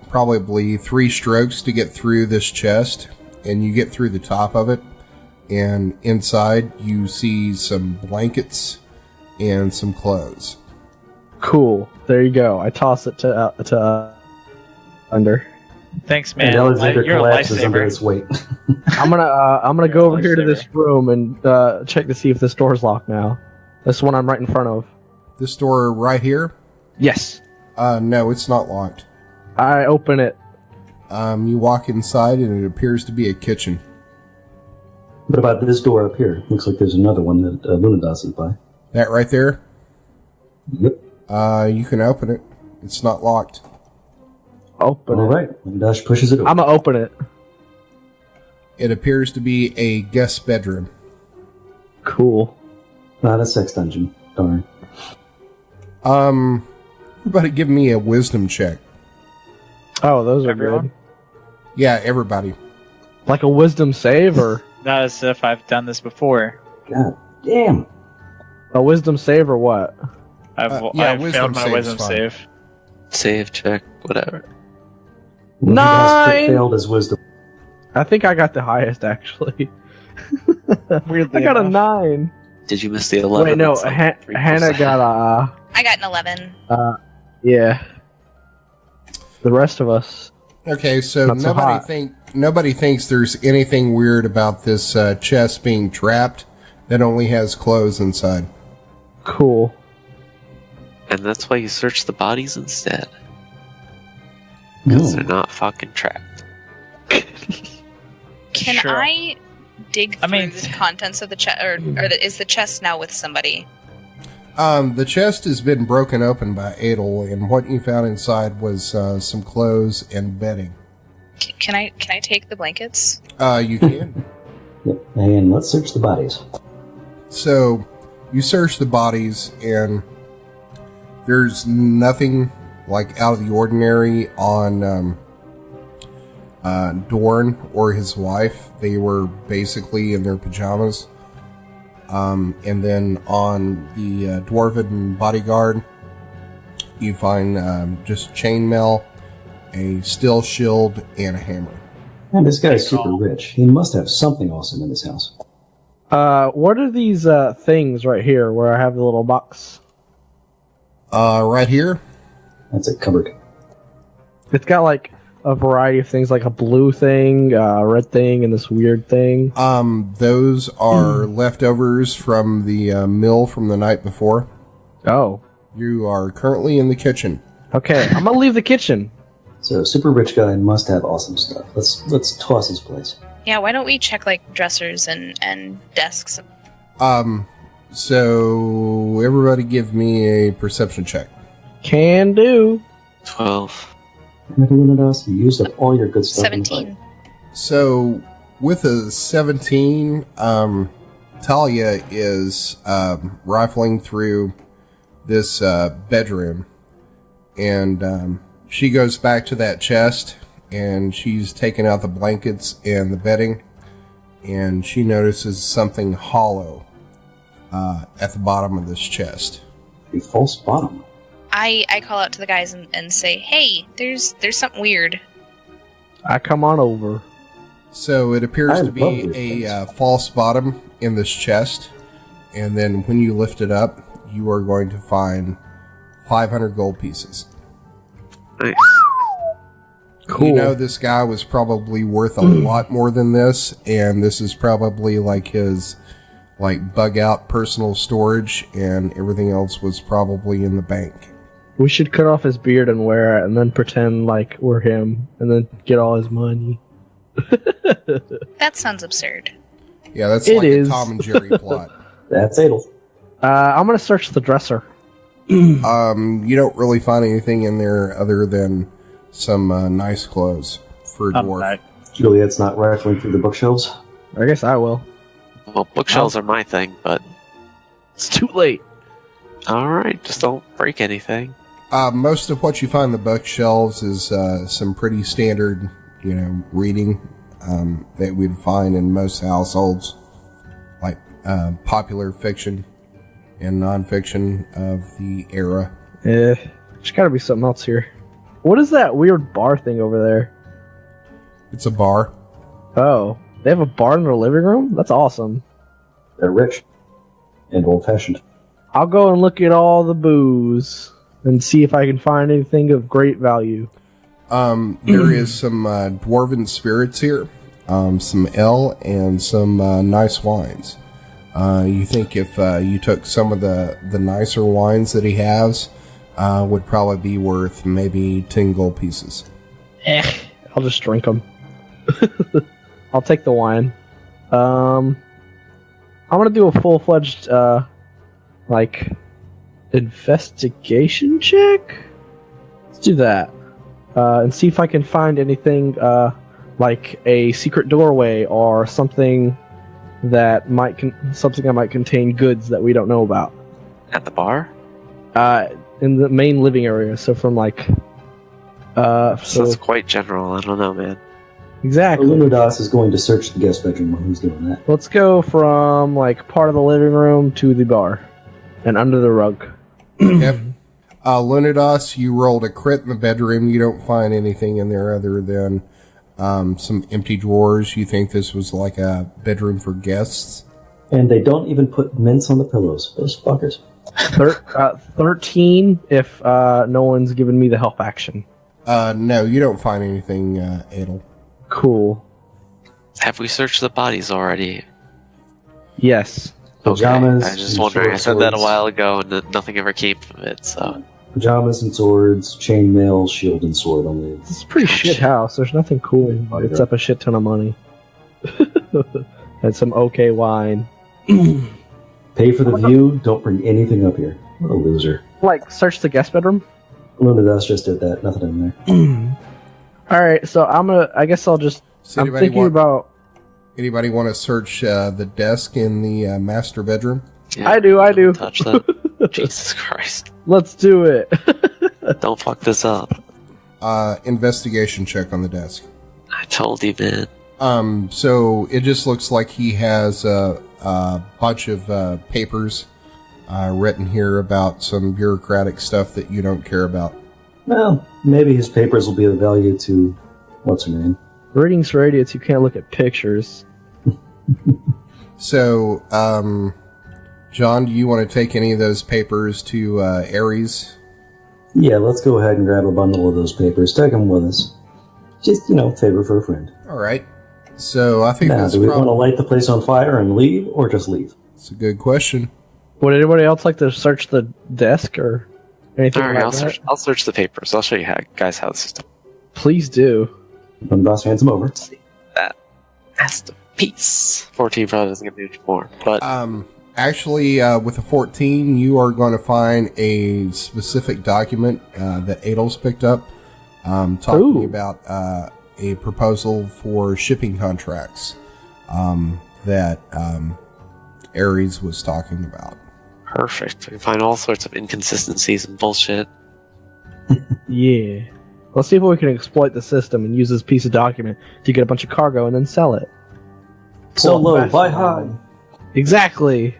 probably 3 strokes to get through this chest, and you get through the top of it, and inside you see some blankets and some clothes. Cool. There you go. I toss it to under. Thanks, man. And Alexander You're a collapses under lifesaver. his weight. I'm gonna go over here to this room and check to see if this door's locked now. This one I'm right in front of. This door right here? Yes. No, it's not locked. I open it. You walk inside and it appears to be a kitchen. What about this door up here? Looks like there's another one that Alunodas is by. That right there? Yep. You can open it. It's not locked. Open All it. right. Alunodas pushes it open. I'm gonna open it. It appears to be a guest bedroom. Cool. Not a sex dungeon. Darn. Everybody give me a wisdom check. Oh, those are Everyone? good. Yeah, everybody. Like a wisdom save or Not as if I've done this before. God damn. a wisdom save or what? I've wisdom failed my save's wisdom fine. save. Save, check, whatever. Alunodas 9! failed his wisdom. I think I got the highest actually. Weirdly I got a enough. 9. Did you miss the 11? Wait, no, That's like 3%. Hannah got I got an 11. yeah. The rest of us. Okay, so Not so hot. nobody thinks there's anything weird about this chest being trapped that only has clothes inside. Cool. And that's why you search the bodies instead. Because they're not fucking trapped. Can Sure. I dig through mean- the contents of the chest, is the chest now with somebody? The chest has been broken open by Edel, and what you found inside was some clothes and bedding. Can I take the blankets? You can. Yep. And let's search the bodies. So, you search the bodies, and there's nothing like out of the ordinary on Dorne or his wife. They were basically in their pajamas. And then on the dwarven bodyguard, you find just chainmail, a steel shield, and a hammer. Man, this guy's super rich. He must have something awesome in his house. What are these things right here where I have the little box? Right here, That's a cupboard. It's got like a variety of things, like a blue thing, a red thing, and this weird thing. those are leftovers from the meal from the night before. Oh. You are currently in the kitchen. Okay, I'm gonna leave the kitchen. So a super rich guy must have awesome stuff. Let's toss his place. Yeah, why don't we check like dressers and desks? So everybody give me a perception check. Can do. 12. Alunodas, you used up all your good stuff. in the 17. So with a 17, Talia is rifling through this bedroom, and she goes back to that chest, and she's taking out the blankets and the bedding, and she notices something hollow at the bottom of this chest. A false bottom. I call out to the guys and say, "Hey, there's something weird." I come on over. So it appears I to love be weird a things. false bottom in this chest, and then when you lift it up, you are going to find 500 gold pieces. Nice. Cool. You know this guy was probably worth a lot more than this, and this is probably like his bug out personal storage, and everything else was probably in the bank. We should cut off his beard and wear it, and then pretend like we're him, and then get all his money. That sounds absurd. Yeah, that's It like is. a Tom and Jerry plot. That's Edel. I'm gonna search the dresser. You don't really find anything in there other than some nice clothes for a dwarf. Juliet's not rifling through the bookshelves. I guess I will. Well, bookshelves are my thing, but It's too late. all right, just don't break anything. Most of what you find in the bookshelves is some pretty standard, reading that we'd find in most households, like popular fiction and nonfiction of the era. There's gotta be something else here. What is that weird bar thing over there? It's a bar. Oh, they have a bar in their living room? That's awesome. They're rich and old-fashioned. I'll go and look at all the booze and see if I can find anything of great value. There is some dwarven spirits here, some ale, and some nice wines. You think if you took some of the nicer wines that he has, would probably be worth maybe 10 gold pieces. I'll just drink them. I'll take the wine. I'm gonna do a full-fledged, investigation check? Let's do that. And see if I can find anything, like a secret doorway or something that might something that might contain goods that we don't know about. At the bar? In the main living area. So from So it's quite general. I don't know, man. exactly. Alunodas is going to search the guest bedroom while he's doing that. Let's go from part of the living room to the bar and under the rug. Yep. Alunodas, you rolled a crit in the bedroom. You don't find anything in there other than some empty drawers. You think this was like a bedroom for guests. And they don't even put mints on the pillows. Those fuckers. 13 if no one's given me the help action. No, you don't find anything, Edel. Cool. Have we searched the bodies already? Yes. Pajamas Okay. I was just and wondering. I short said that a swords. while ago, and nothing ever came from it. So Pajamas and swords, chainmail, shield, and sword only. This is a pretty shit house. There's nothing cool about it except a shit ton of money. And some okay wine. Pay for the view, don't bring anything up here. What a loser. Search the guest bedroom? Alunodas just did that. Nothing in there. Alright, so I guess I'll just... Does I'm thinking about... Anybody want to search the desk in the master bedroom? yeah, I do. don't touch that. Jesus Christ! Let's do it. Don't fuck this up. Investigation check on the desk. I told you, man. So it just looks like he has a bunch of papers written here about some bureaucratic stuff that you don't care about. Well, maybe his papers will be of value to... What's her name? Readings for idiots, you can't look at pictures. So, John, do you want to take any of those papers to Ares? Yeah, let's go ahead and grab a bundle of those papers. Take them with us. Just, favor for a friend. All right. So I think Now, that's do we want to probably light the place on fire and leave, or just leave? it's a good question. Would anybody else like to search the desk or anything All right, like that? I'll search the papers. I'll show you guys how the system. Please do. Alunodas hands him over. Let's see that masterpiece. 14 probably doesn't give me much more, but Actually, with a 14, you are going to find a specific document that Edel's picked up, talking Ooh. about a proposal for shipping contracts that Ares was talking about. perfect. We can find all sorts of inconsistencies and bullshit. Yeah. Let's see if we can exploit the system and use this piece of document to get a bunch of cargo and then sell it. So low, Fast. buy high. Exactly.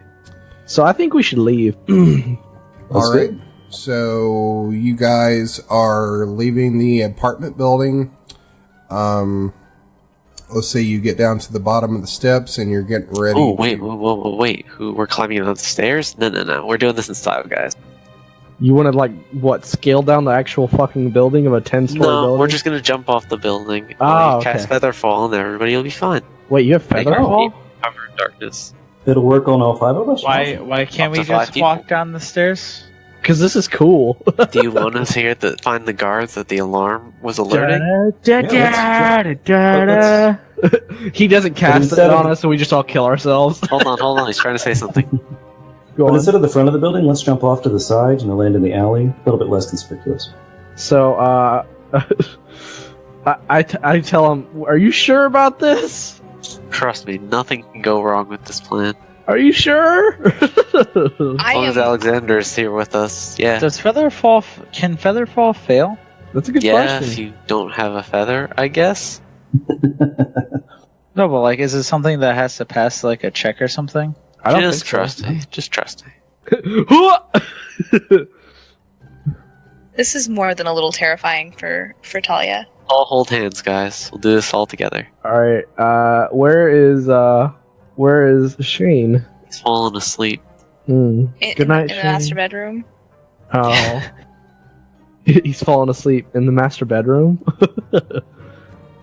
So I think we should leave. All right. So you guys are leaving the apartment building. Let's say you get down to the bottom of the steps and you're getting ready. Oh, wait, to- wait. We're climbing down the stairs? No. We're doing this in style, guys. You want to, scale down the actual fucking building of a 10-story No, building? we're just gonna jump off the building. Oh, Cast okay. Featherfall, and everybody will be fine. Wait, you have Featherfall? Cover in darkness. It'll work on all 5 of us. Why can't Up we to 5 just people. walk down the stairs? Because this is cool. Do you want us here to find the guards that the alarm was alerting? He doesn't cast it on us, so we just all kill ourselves. Hold on. He's trying to say something. Go But on. instead of the front of the building, let's jump off to the side and land in the alley. A little bit less conspicuous. So, I tell him, are you sure about this? Trust me, nothing can go wrong with this plan. Are you sure? As long as Alexander is here with us, yeah. Does Featherfall can Featherfall fail? That's a good Yeah, question. if you don't have a feather, I guess. No, but like, is it something that has to pass like a check or something? I don't Just think trust so. me. Just trust me. This is more than a little terrifying for Talia. All hold hands, guys. We'll do this all together. All right. Where is Shane? He's falling asleep. In, Good night, in the Shane. master bedroom. Oh. He's falling asleep in the master bedroom.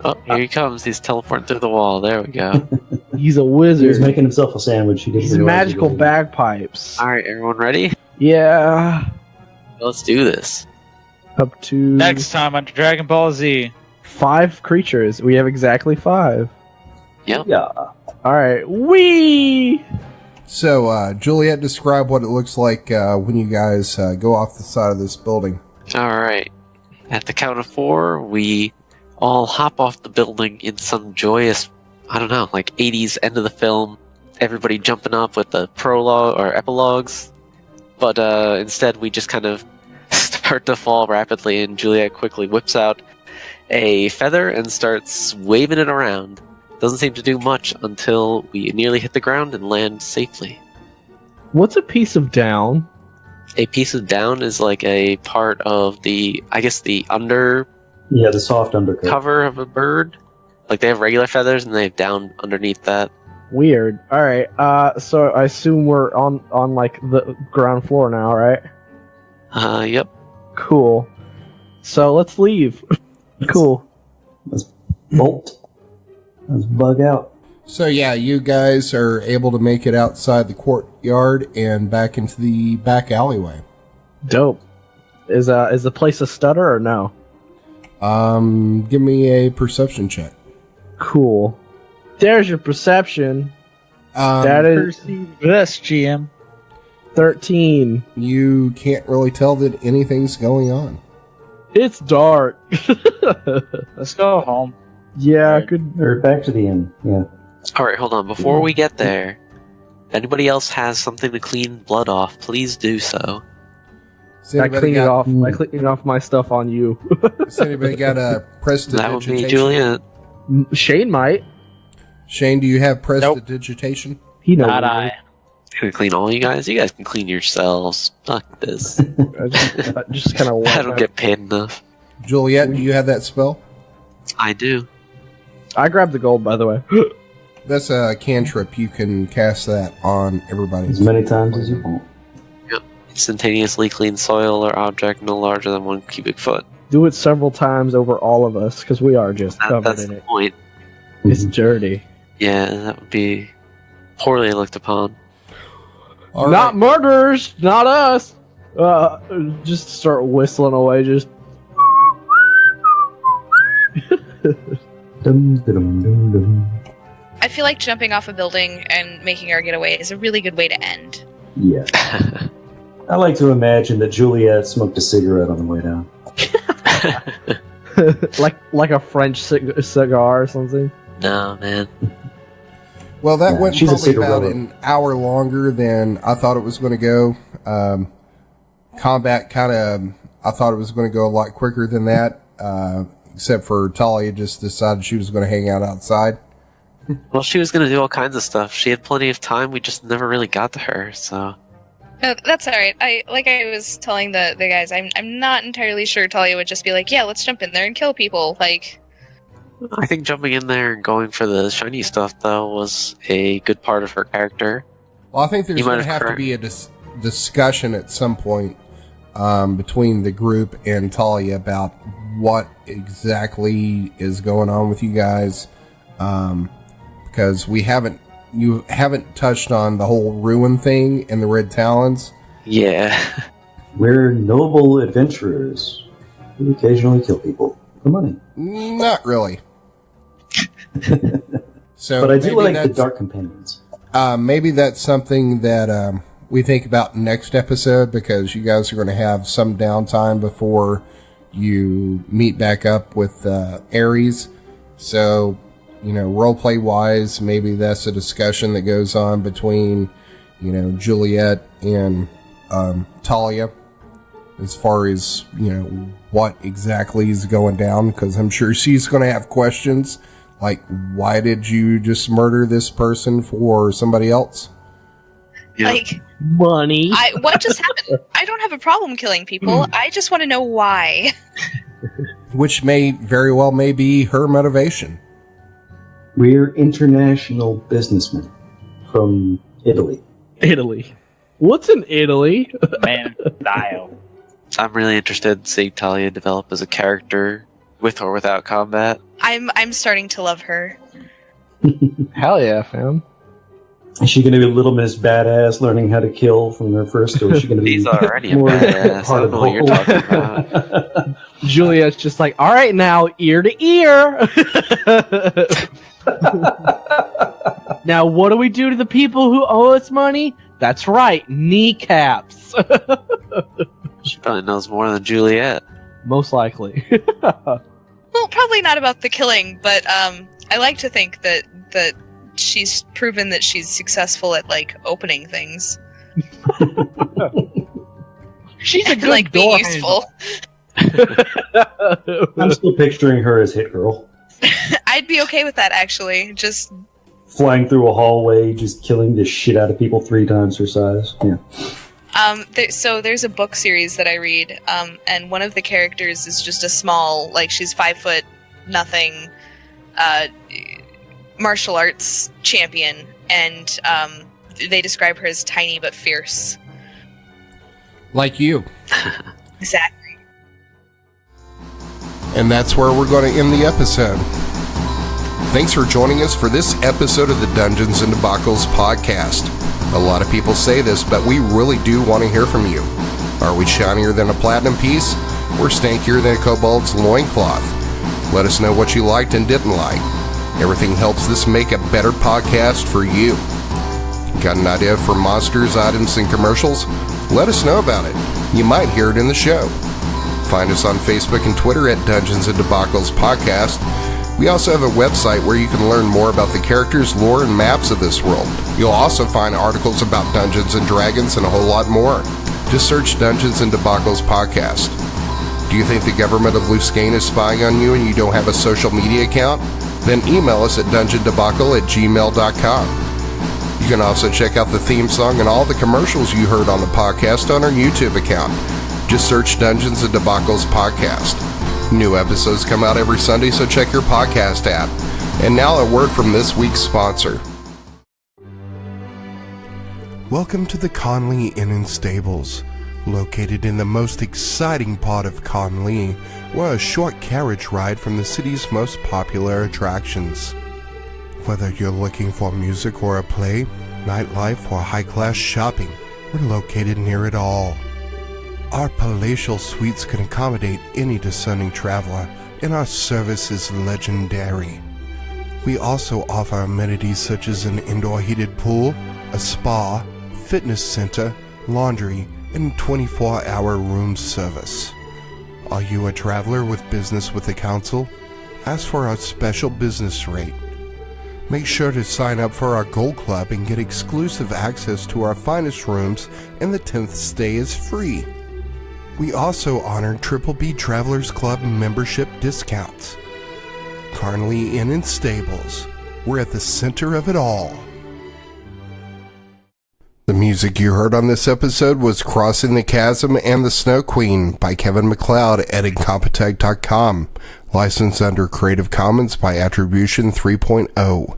Oh, here he comes. He's teleporting through the wall. There we go. He's a He was wizard. making himself a sandwich. He didn't He's realize magical he was- bagpipes. All right, everyone ready? Yeah. Let's do this. Up to Next time on Dragon Ball Z. 5 creatures. We have exactly 5. Yep. Yeah. All right. Wee. So, Juliet, describe what it looks like when you guys go off the side of this building. All right. At the count of 4, we all hop off the building in some joyous, I don't know, like 80s end of the film. Everybody jumping up with the prologue or epilogues. But instead, we just kind of start to fall rapidly, and Juliet quickly whips out a feather and starts waving it around. Doesn't seem to do much until we nearly hit the ground and land safely. What's a piece of down? A piece of down is like a part of the, I guess, the under Yeah, the soft undercoat. cover of a bird. Like they have regular feathers and they have down underneath that. Weird. All right. So I assume we're on like the ground floor now, right? Yep. Cool. So let's leave. Cool. Let's bolt. Let's bug out. So yeah, you guys are able to make it outside the courtyard and back into the back alleyway. Dope. Is the place a stutter or no? Give me a perception check. Cool. There's your perception. Um, That is This GM. 13. you can't really tell that anything's going on. It's dark. Let's go home. Yeah, Right. good. Or back to the inn. Yeah. Alright, hold on. Before we get there, if anybody else has something to clean blood off, please do so. Has I anybody cleaned it got, off. I cleaned off my stuff on you. has anybody got a That would be prestidigitation? Juliet. Shane might. Shane, do you have prestidigitation? He knows. Not what I. it Can clean all you guys? You guys can clean yourselves. Fuck this. is. I just kind of. I don't get paid enough. Juliet, do you have that spell? I do. I grabbed the gold, by the way. That's a cantrip. You can cast that on everybody. As many times as you want. Instantaneously clean soil or object no larger than 1 cubic foot. Do it several times over all of us, because we are just covered That's in the it. point. It's dirty. Yeah, that would be poorly looked upon. All Not right. murderers, not us. Just start whistling away. Just Dum, dum, dum, dum. I feel like jumping off a building and making our getaway is a really good way to end. Yeah. I like to imagine that Juliet smoked a cigarette on the way down. like a French cigar or something. No, man. Well, that Yeah, went she's a probably about cigarella. an hour longer than I thought it was going to go. Combat kind of, I thought it was going to go a lot quicker than that, except for Talia just decided she was going to hang out outside. Well, she was going to do all kinds of stuff. She had plenty of time. We just never really got to her, so... No, that's all right. I was telling the guys, I'm not entirely sure Talia would just be like, yeah, let's jump in there and kill people. Like, I think jumping in there and going for the shiny stuff, though, was a good part of her character. Well, I think there's You might going to have have to correct- be a discussion at some point between the group and Talia about what exactly is going on with you guys, because you haven't touched on the whole ruin thing and the red talons. Yeah. We're noble adventurers who occasionally kill people for money. Not really. So, But I do like the that's- Dark Companions. maybe that's something that we think about next episode, because you guys are going to have some downtime before you meet back up with Ares. So, roleplay wise, maybe that's a discussion that goes on between, Juliet and Talia, as far as, what exactly is going down, because I'm sure she's going to have questions. Like, why did you just murder this person for somebody else? Yeah. Like, Money. what just happened? I don't have a problem killing people. I just want to know why. Which may very well may be her motivation. We're international businessmen from Italy. Italy. What's in Italy? Man, style. I'm really interested in seeing Talia develop as a character with or without combat. I'm starting to love her. Hell yeah, fam. Is she going to be Little Miss Badass learning how to kill from her first, or is she going to be He's already a more badass. I part don't of know what you're the talking about. Juliet's just like, all right, now, ear to ear. Now, what do we do to the people who owe us money? That's right, kneecaps. She probably knows more than Juliet. Most likely. Well, probably not about the killing, but I like to think that she's proven that she's successful at opening things. She's a good Be door useful. I'm still picturing her as Hit Girl. I'd be okay with that, actually. Just Flying through a hallway, just killing the shit out of people 3 times her size. Yeah. so there's a book series that I read, and one of the characters is just a small, she's 5 foot nothing, martial arts champion, and they describe her as tiny but fierce. Like you. Exactly. And that's where we're going to end the episode. Thanks for joining us for this episode of the Dungeons and Debacles podcast. A lot of people say this, but we really do want to hear from you. Are we shinier than a platinum piece, or stankier than a kobold's loincloth? Let us know what you liked and didn't like. Everything helps this make a better podcast for you. Got an idea for monsters, items, and commercials? Let us know about it. You might hear it in the show. Find us on Facebook and Twitter at Dungeons and Debacles Podcast. We also have a website where you can learn more about the characters, lore, and maps of this world. You'll also find articles about Dungeons and Dragons and a whole lot more. Just search Dungeons and Debacles Podcast. Do you think the government of Luscane is spying on you and you don't have a social media account? Then email us at dungeondebacle@gmail.com. You can also check out the theme song and all the commercials you heard on the podcast on our YouTube account. Just search Dungeons and Debacles Podcast. New episodes come out every Sunday, so check your podcast app. And now a word from this week's sponsor. Welcome to the Conley Inn and Stables. Located in the most exciting part of Conley, we're a short carriage ride from the city's most popular attractions. Whether you're looking for music or a play, nightlife or high-class shopping, we're located near it all. Our palatial suites can accommodate any discerning traveler, and our service is legendary. We also offer amenities such as an indoor heated pool, a spa, fitness center, laundry, and 24-hour room service. Are you a traveler with business with the council? Ask for our special business rate. Make sure to sign up for our Gold Club and get exclusive access to our finest rooms, and the 10th stay is free. We also honor Triple B Travelers Club membership discounts. Carnley Inn and Stables. We're at the center of it all. The music you heard on this episode was Crossing the Chasm and the Snow Queen by Kevin MacLeod at Incompetech.com. Licensed under Creative Commons by Attribution 3.0.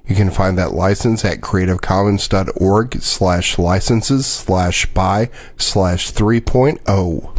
You can find that license at creativecommons.org/licenses/by/3.0.